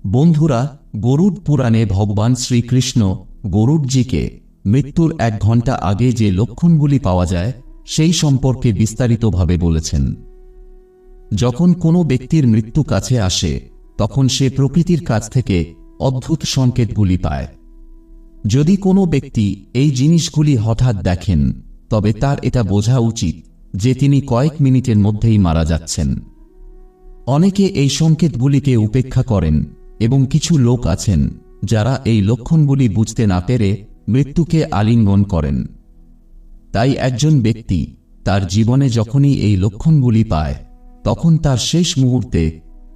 বন্ধুরা, গরুড় পুরাণে ভগবান শ্রীকৃষ্ণ গরুড়জিকে মৃত্যুর 1 ঘণ্টা আগে যে লক্ষণগুলি পাওয়া যায় সেই সম্পর্কে বিস্তারিতভাবে বলেছেন। যখন কোনো ব্যক্তির মৃত্যু কাছে আসে তখন সে প্রকৃতির কাছ থেকে অদ্ভুত সংকেতগুলি পায়। যদি কোনো ব্যক্তি এই জিনিসগুলি হঠাৎ দেখেন তবে তার এটা বোঝা উচিত যে তিনি কয়েক মিনিটের মধ্যেই মারা যাচ্ছেন। অনেকে এই সংকেতগুলিকে উপেক্ষা করেন এবং কিছু লোক আছেন যারা এই লক্ষণগুলি বুঝতে না পেরে মৃত্যুকে আলিঙ্গন করেন। তাই একজন ব্যক্তি তার জীবনে যখনই এই লক্ষণগুলি পায় তখন তার শেষ মুহূর্তে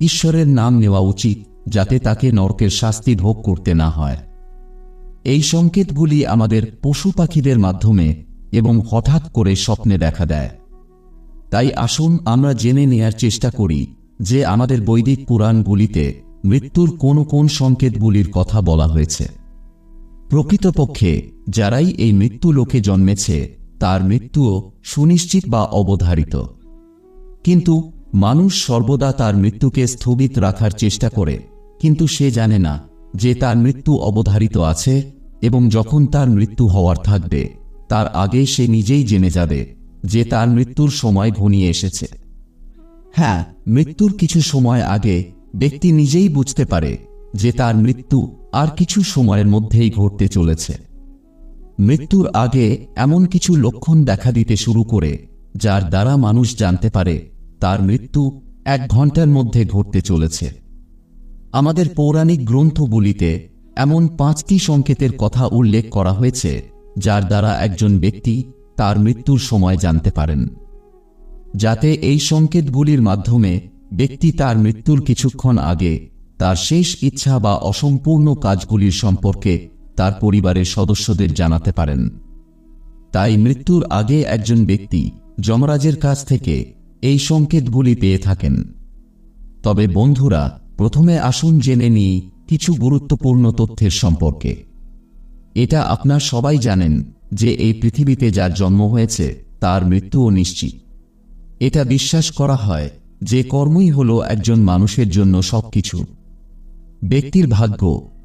ঈশ্বরের নাম নেওয়া উচিত, যাতে তাকে নরকের শাস্তি ভোগ করতে না হয়। এই সংকেতগুলি আমাদের পশু পাখিদের মাধ্যমে এবং হঠাৎ করে স্বপ্নে দেখা দেয়। তাই আসুন আমরা জেনে নেয়ার চেষ্টা করি যে আমাদের বৈদিক পুরাণগুলিতে মৃত্যুর কোন কোন সংকেতগুলির কথা বলা হয়েছে। প্রকৃতপক্ষে যারাই এই মৃত্যু লোকে জন্মেছে তার মৃত্যুও সুনিশ্চিত বা অবধারিত, কিন্তু মানুষ সর্বদা তার মৃত্যুকে স্থগিত রাখার চেষ্টা করে, কিন্তু সে জানে না যে তার মৃত্যু অবধারিত আছে এবং যখন তার মৃত্যু হওয়ার থাকবে তার আগে সে নিজেই জেনে যাবে যে তার মৃত্যুর সময় ঘনিয়ে এসেছে। হ্যাঁ, মৃত্যুর কিছু সময় আগে ব্যক্তি নিজেই বুঝতে পারে যে তার মৃত্যু আর কিছু সময়ের মধ্যেই ঘটতে চলেছে। মৃত্যুর আগে এমন কিছু লক্ষণ দেখা দিতে শুরু করে যার দ্বারা মানুষ জানতে পারে তার মৃত্যু 1 ঘণ্টার মধ্যে ঘটতে চলেছে। আমাদের পৌরাণিক গ্রন্থগুলিতে এমন 5টি সংকেতের কথা উল্লেখ করা হয়েছে যার দ্বারা একজন ব্যক্তি তার মৃত্যুর সময় জানতে পারেন, যাতে এই সংকেতগুলির মাধ্যমে ব্যক্তি তার মৃত্যুর কিছুক্ষণ আগে তার শেষ ইচ্ছা বা অসম্পূর্ণ কাজগুলির সম্পর্কে তার পরিবারের সদস্যদের জানাতে পারেন। তাই মৃত্যুর আগে একজন ব্যক্তি যমরাজের কাছ থেকে এই সংকেতগুলি পেয়ে থাকেন। তবে বন্ধুরা, প্রথমে আসুন জেনে নিই কিছু গুরুত্বপূর্ণ তথ্যের সম্পর্কে। এটা আপনারা সবাই জানেন যে এই পৃথিবীতে যার জন্ম হয়েছে তার মৃত্যুও নিশ্চিত। এটা বিশ্বাস করা হয় যে কর্মই হলো একজন মানুষের জন্য সবকিছু। ব্যক্তির ভাগ্য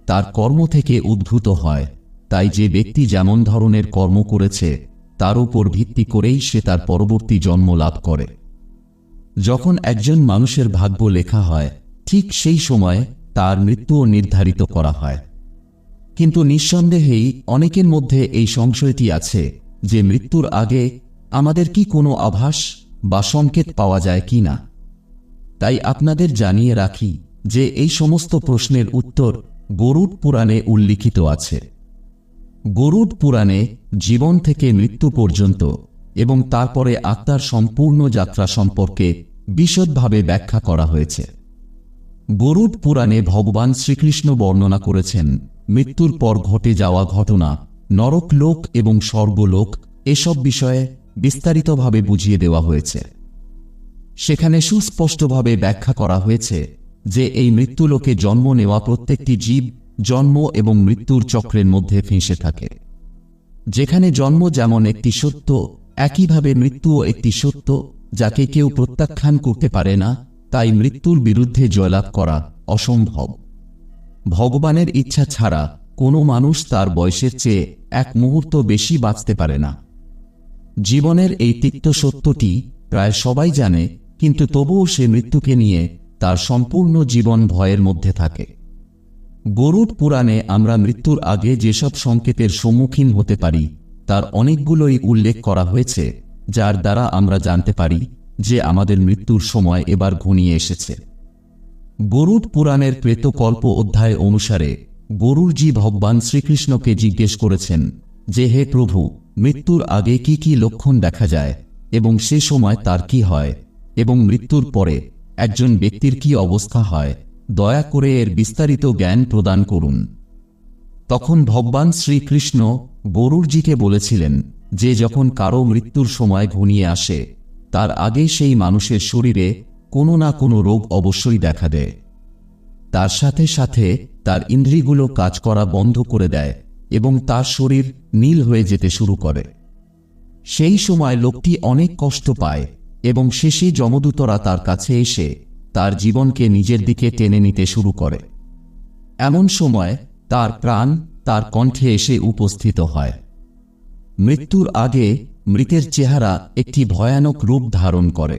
তার কর্ম থেকে উদ্ভূত হয়, তাই যে ব্যক্তি যেমন ধরনের কর্ম করেছে তার উপর ভিত্তি করেই সে তার পরবর্তী জন্ম লাভ করে। যখন একজন মানুষের ভাগ্য লেখা হয় ঠিক সেই সময় তার মৃত্যুও নির্ধারিত করা হয়। কিন্তু নিঃসন্দেহেই অনেকের মধ্যে এই সংশয়টি আছে যে মৃত্যুর আগে আমাদের কি কোনো আভাস বা সংকেত পাওয়া যায় কি না। তাই আপনাদের জানিয়ে রাখি যে এই সমস্ত প্রশ্নের উত্তর গরুড় পুরাণে উল্লিখিত আছে। গরুড় পুরাণে জীবন থেকে মৃত্যু পর্যন্ত এবং তারপরে আত্মার সম্পূর্ণ যাত্রা সম্পর্কে বিশদভাবে ব্যাখ্যা করা হয়েছে। গরুড় পুরাণে ভগবান শ্রীকৃষ্ণ বর্ণনা করেছেন মৃত্যুর পর ঘটে যাওয়া ঘটনা, নরকলোক এবং স্বর্গলোক, এসব বিষয়ে বিস্তারিতভাবে বুঝিয়ে দেওয়া হয়েছে। সেখানে সুস্পষ্টভাবে ব্যাখ্যা করা হয়েছে যে এই মৃত্যুলোকে জন্ম নেওয়া প্রত্যেকটি জীব জন্ম এবং মৃত্যুর চক্রের মধ্যে ফেঁসে থাকে। যেখানে জন্ম যেমন একটি সত্য, একইভাবে মৃত্যুও একটি সত্য যাকে কেউ প্রত্যাখ্যান করতে পারে না, তাই মৃত্যুর বিরুদ্ধে জয়লাভ করা অসম্ভব। ভগবানের ইচ্ছা ছাড়া কোনো মানুষ তার বয়সের চেয়ে 1 মুহূর্ত বেশি বাঁচতে পারে না। জীবনের এই তিক্ত সত্যটি প্রায় সবাই জানে, কিন্তু তবুও সে মৃত্যুকে নিয়ে তার সম্পূর্ণ জীবন ভয়ের মধ্যে থাকে। গরুড় পুরাণে আমরা মৃত্যুর আগে যেসব সংকেতের সম্মুখীন হতে পারি তার অনেকগুলোই উল্লেখ করা হয়েছে, যার দ্বারা আমরা জানতে পারি যে আমাদের মৃত্যুর সময় এবার ঘনিয়ে এসেছে। গরুড় পুরাণের প্রেতকল্প অধ্যায় অনুসারে গরুড়জি ভগবান শ্রীকৃষ্ণকে জিজ্ঞেস করেছেন যে, হে প্রভু, মৃত্যুর আগে কি কি লক্ষণ দেখা যায় এবং সে সময় তার কি হয়, এবং মৃত্যুর পরে একজন ব্যক্তির কি অবস্থা হয়, দয়া করে এর বিস্তারিত জ্ঞান প্রদান করুন। তখন ভগবান শ্রীকৃষ্ণ গরুড়জিকে বলেছিলেন যে যখন কারো মৃত্যুর সময় ঘনিয়ে আসে তার আগে সেই মানুষের শরীরে কোনো না কোনো রোগ অবশ্যই দেখা দেয়। তার সাথে সাথে তার ইন্দ্রিয়গুলো কাজ করা বন্ধ করে দেয় এবং তার শরীর নীল হয়ে যেতে শুরু করে। সেই সময় লোকটি অনেক কষ্ট পায় এবং শেষে যমদূতরা তার কাছে এসে তার জীবনকে নিজের দিকে টেনে নিতে শুরু করে। এমন সময় তার প্রাণ তার কণ্ঠে এসে উপস্থিত হয়। মৃত্যুর আগে মৃতের চেহারা একটি ভয়ানক রূপ ধারণ করে।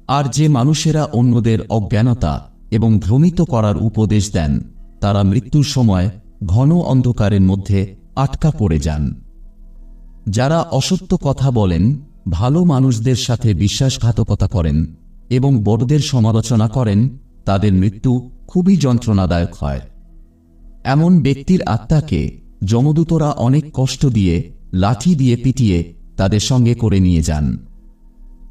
আর যে মানুষেরা অন্যদের অজ্ঞানতা এবং ভ্রমিত করার উপদেশ দেন, তারা মৃত্যুর সময় ঘন অন্ধকারের মধ্যে আটকা পড়ে যান। যারা অসত্য কথা বলেন, ভালো মানুষদের সাথে বিশ্বাসঘাতকতা করেন এবং বড়দের সমালোচনা করেন, তাদের মৃত্যু খুবই যন্ত্রণাদায়ক হয়। এমন ব্যক্তির আত্মাকে যমদূতরা অনেক কষ্ট দিয়ে, লাঠি দিয়ে পিটিয়ে তাদের সঙ্গে করে নিয়ে যান।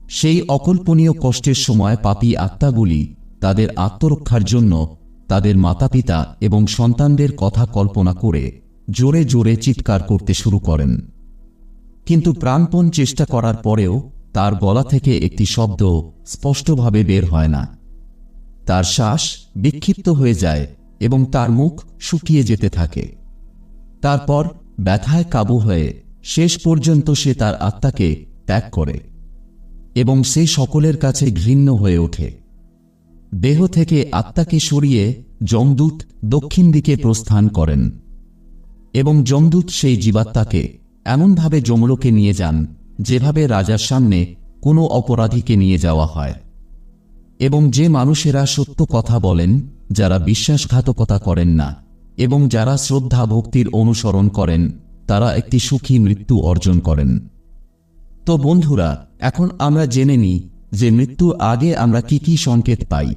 সেই অকল্পনীয় কষ্টের সময় পাপী আত্মাগুলি তাদের আত্মরক্ষার জন্য তাদের মাতাপিতা এবং সন্তানদের কথা কল্পনা করে জোরে জোরে চিৎকার করতে শুরু করেন। কিন্তু প্রাণপণ চেষ্টা করার পরেও তার গলা থেকে একটি শব্দ স্পষ্টভাবে বের হয় না। তার শ্বাস বিক্ষিপ্ত হয়ে যায় এবং তার মুখ শুকিয়ে যেতে থাকে। তারপর ব্যথায় কাবু হয়ে শেষ পর্যন্ত সে তার আত্মাকে ত্যাগ করে এবং সে সকলের কাছে ঘৃণ্য হয়ে ওঠে। দেহ থেকে আত্মাকে সরিয়ে যমদূত দক্ষিণ দিকে প্রস্থান করেন এবং যমদূত সেই জীবাত্মাকে এমনভাবে যমলোকে নিয়ে যান যেভাবে রাজার সামনে কোনো অপরাধীকে নিয়ে যাওয়া হয়। এবং যে মানুষেরা সত্য কথা বলেন, যারা বিশ্বাসঘাতকতা করেন না এবং যারা শ্রদ্ধা ভক্তির অনুসরণ করেন, তারা একটি সুখী মৃত্যু অর্জন করেন। তো বন্ধুরা, এখন আমরা জেনে নিই যে মৃত্যুর আগে আমরা কি কি সংকেত পাই।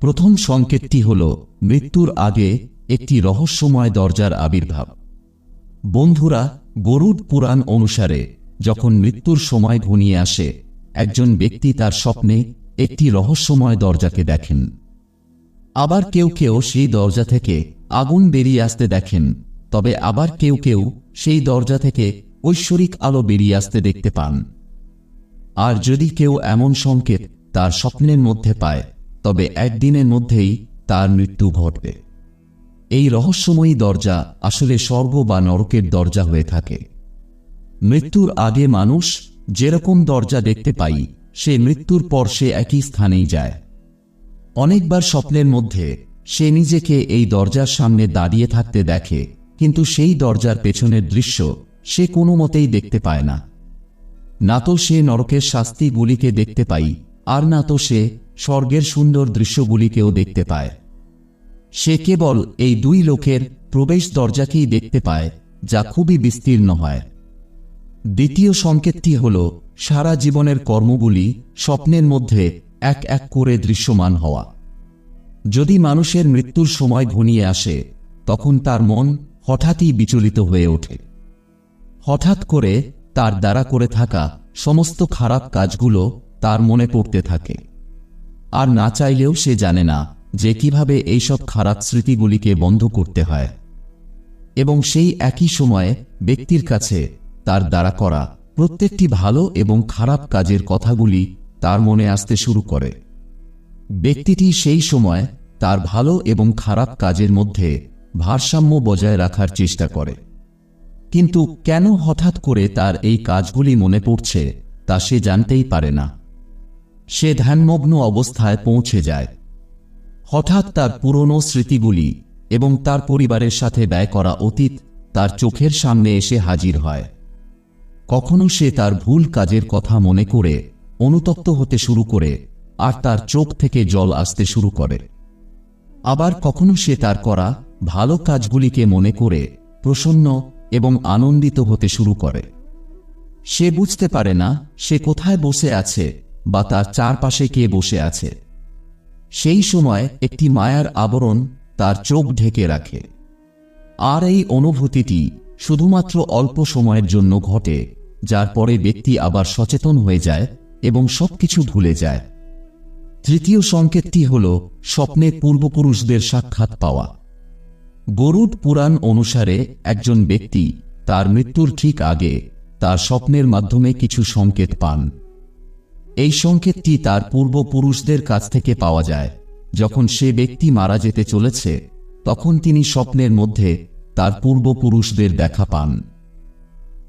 প্রথম সংকেতটি হল মৃত্যুর আগে একটি রহস্যময় দরজার আবির্ভাব। বন্ধুরা, গরুড় পুরাণ অনুসারে যখন মৃত্যুর সময় ঘনিয়ে আসে, একজন ব্যক্তি তার স্বপ্নে একটি রহস্যময় দরজাকে দেখেন। আবার কেউ কেউ সেই দরজা থেকে আগুন বেরিয়ে আসতে দেখেন, তবে আবার কেউ কেউ সেই দরজা থেকে ঐশ্বরিক আলো বেরিয়ে আসতে দেখতে পান। আর যদি কেউ এমন সংকেত তার স্বপ্নের মধ্যে পায়, তবে একদিনের মধ্যেই তার মৃত্যু ঘটবে। এই রহস্যময়ী দরজা আসলে স্বর্গ বা নরকের দরজা হয়ে থাকে। মৃত্যুর আগে মানুষ যেরকম দরজা দেখতে পাই, সে মৃত্যুর পর সে একই স্থানেই যায়। অনেকবার স্বপ্নের মধ্যে সে নিজেকে এই দরজার সামনে দাঁড়িয়ে থাকতে দেখে, কিন্তু সেই দরজার পেছনের দৃশ্য সে কোনো মতেই দেখতে পায় না। না তো সে নরকের শাস্তিগুলিকে দেখতে পাই, আর না তো সে স্বর্গের সুন্দর দৃশ্যগুলিকেও দেখতে পায়। সে কেবল এই দুই লোকের প্রবেশ দরজাকেই দেখতে পায়, যা খুবই বিস্তীর্ণ হয়। দ্বিতীয় সংকেতটি হল সারা জীবনের কর্মগুলি স্বপ্নের মধ্যে এক এক করে দৃশ্যমান হওয়া। যদি মানুষের মৃত্যুর সময় ঘনিয়ে আসে, তখন তার মন হঠাৎই বিচলিত হয়ে ওঠে। হঠাৎ করে তার দ্বারা করে থাকা সমস্ত খারাপ কাজগুলো তার মনে পড়তে থাকে, আর না চাইলেও সে জানে না যে কিভাবে এইসব খারাপ স্মৃতিগুলিকে বন্ধ করতে হয়। এবং সেই একই সময়ে ব্যক্তির কাছে তার দ্বারা করা প্রত্যেকটি ভালো এবং খারাপ কাজের কথাগুলি তার মনে আসতে শুরু করে। ব্যক্তিটি সেই সময় তার ভালো এবং খারাপ কাজের মধ্যে ভারসাম্য বজায় রাখার চেষ্টা করে, কিন্তু কেন হঠাৎ করে তার এই কাজগুলি মনে পড়ছে তা সে জানতেই পারে না। সে ধ্যানমগ্ন অবস্থায় পৌঁছে যায়। হঠাৎ তার পুরনো স্মৃতিগুলি এবং তার পরিবারের সাথে ব্যয় করা অতীত তার চোখের সামনে এসে হাজির হয়। কখনো সে তার ভুল কাজের কথা মনে করে অনুতপ্ত হতে শুরু করে, আর তার চোখ থেকে জল আসতে শুরু করে। আবার কখনো সে তার করা ভালো কাজগুলিকে মনে করে প্রসন্ন এবং আনন্দিত হতে শুরু করে। সে বুঝতে পারে না সে কোথায় বসে আছে বা তার চারপাশে কে বসে আছে। সেই সময় একটি মায়ার আবরণ তার চোখ ঢেকে রাখে। আর এই অনুভূতিটি শুধুমাত্র অল্প সময়ের জন্য ঘটে, যার পরে ব্যক্তি আবার সচেতন হয়ে যায় এবং সবকিছু ভুলে যায়। তৃতীয় সংকেতটি হল স্বপ্নে পূর্বপুরুষদের সাক্ষাৎ পাওয়া। গরুড় পুরাণ অনুসারে একজন ব্যক্তি তার মৃত্যুর ঠিক আগে তার স্বপ্নের মাধ্যমে কিছু সংকেত পান। এই সংকেতটি তার পূর্বপুরুষদের কাছ থেকে পাওয়া যায়। যখন সে ব্যক্তি মারা যেতে চলেছে, তখন তিনি স্বপ্নের মধ্যে তার পূর্বপুরুষদের দেখা পান।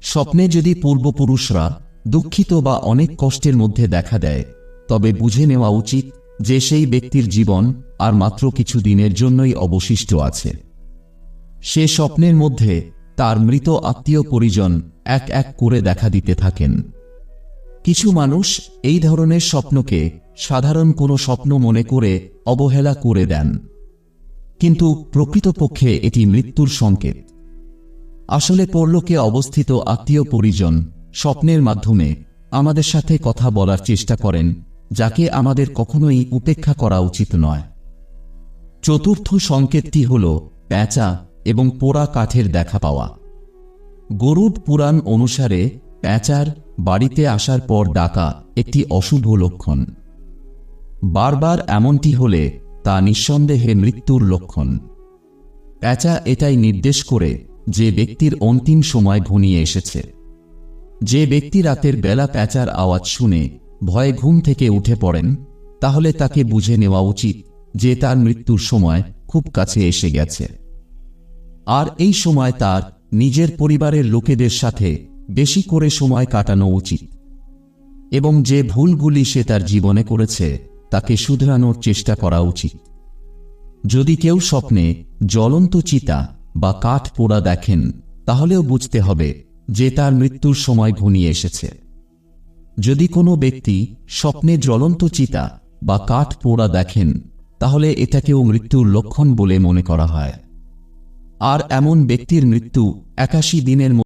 স্বপ্নে যদি পূর্বপুরুষরা দুঃখিত বা অনেক কষ্টের মধ্যে দেখা দেয়, তবে বুঝে নেওয়া উচিত যে সেই ব্যক্তির জীবন আর মাত্র কিছু দিনের জন্যই অবশিষ্ট আছে। সে স্বপ্নের মধ্যে তার মৃত আত্মীয় পরিজন এক এক করে দেখা দিতে থাকেন। কিছু মানুষ এই ধরনের স্বপ্নকে সাধারণ কোনো স্বপ্ন মনে করে অবহেলা করে দেন, কিন্তু প্রকৃতপক্ষে এটি মৃত্যুর সংকেত। আসলে পরলোকে অবস্থিত আত্মীয় পরিজন স্বপ্নের মাধ্যমে আমাদের সাথে কথা বলার চেষ্টা করেন, যাকে আমাদের কখনোই উপেক্ষা করা উচিত নয়। চতুর্থ সংকেতটি হল প্যাঁচা এবং পোড়া কাঠের দেখা পাওয়া। গরুড পুরাণ অনুসারে প্যাঁচার বাড়িতে আসার পর ডাকা একটি অশুভ লক্ষণ। বারবার এমনটি হলে তা নিঃসন্দেহে মৃত্যুর লক্ষণ। প্যাঁচা এটাই নির্দেশ করে যে ব্যক্তির অন্তিম সময় ঘনিয়ে এসেছে। যে ব্যক্তি রাতের বেলা প্যাঁচার আওয়াজ শুনে ভয়ে ঘুম থেকে উঠে পড়েন, তাহলে তাকে বুঝে নেওয়া উচিত যে তার মৃত্যুর সময় খুব কাছে এসে গেছে। আর এই সময় তার নিজের পরিবারের লোকেদের সাথে বেশি করে সময় কাটানো উচিত এবং যে ভুলগুলি সে তার জীবনে করেছে তাকে শুধরানোর চেষ্টা করা উচিত। যদি কেউ স্বপ্নে জ্বলন্ত চিতা বা কাঠ পোড়া দেখেন, তাহলেও বুঝতে হবে যে তার মৃত্যুর সময় ঘনিয়ে এসেছে। যদি কোনো ব্যক্তি স্বপ্নে জ্বলন্ত চিতা বা কাঠ পোড়া দেখেন, তাহলে এটাকেও মৃত্যুর লক্ষণ বলে মনে করা হয়। আর এমন ব্যক্তির মৃত্যু 81 দিনের